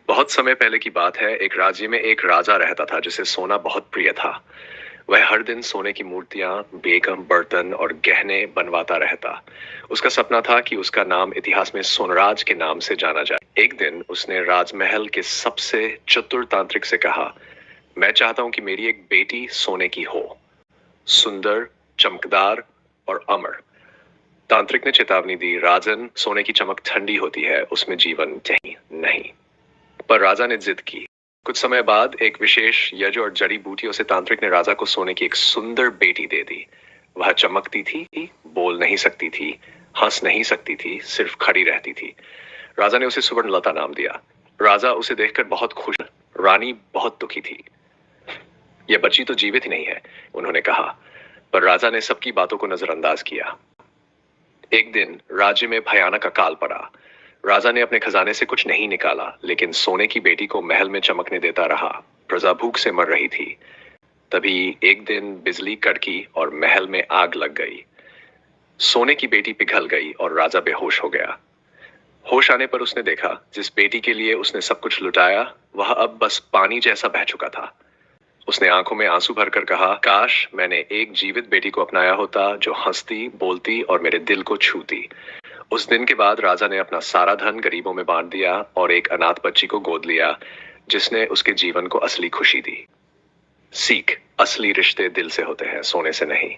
बहुत समय पहले की बात है। एक राज्य में एक राजा रहता था जिसे सोना बहुत प्रिय था। वह हर दिन सोने की मूर्तियां, बेगम, बर्तन और गहने बनवाता रहता। उसका सपना था कि उसका नाम इतिहास में सोनराज के नाम से जाना जाए। एक दिन उसने राजमहल के सबसे चतुर तांत्रिक से कहा, मैं चाहता हूं कि मेरी एक बेटी सोने की हो, सुंदर, चमकदार और अमर। तांत्रिक ने चेतावनी दी, राजन, सोने की चमक ठंडी होती है, उसमें जीवन नहीं। पर राजा ने जिद की। कुछ समय बाद एक विशेष यज्ञ और जड़ी बूटियों से तांत्रिक ने राजा को सोने की एक सुंदर बेटी दे दी। वह चमकती थी, बोल नहीं सकती थी, हंस नहीं सकती थी, सिर्फ खड़ी रहती थी। राजा ने उसे सुवर्णलता नाम दिया। राजा उसे देखकर बहुत खुश। रानी बहुत दुखी थी। यह बच्ची तो जीवित ही नहीं है, उन्होंने कहा। पर राजा ने सबकी बातों को नजरअंदाज किया। एक दिन राज्य में भयानक अकाल पड़ा। राजा ने अपने खजाने से कुछ नहीं निकाला, लेकिन सोने की बेटी को महल में चमकने देता रहा। प्रजा भूख से मर रही थी। तभी एक दिन बिजली कड़की और महल में आग लग गई। सोने की बेटी पिघल गई और राजा बेहोश हो गया। होश आने पर उसने देखा, जिस बेटी के लिए उसने सब कुछ लुटाया, वह अब बस पानी जैसा बह चुका था। उसने आंखों में आंसू भरकर कहा, काश मैंने एक जीवित बेटी को अपनाया होता जो हंसती, बोलती और मेरे दिल को छूती। उस दिन के बाद राजा ने अपना सारा धन गरीबों में बांट दिया और एक अनाथ बच्ची को गोद लिया, जिसने उसके जीवन को असली खुशी दी। सीख, असली रिश्ते दिल से होते हैं, सोने से नहीं।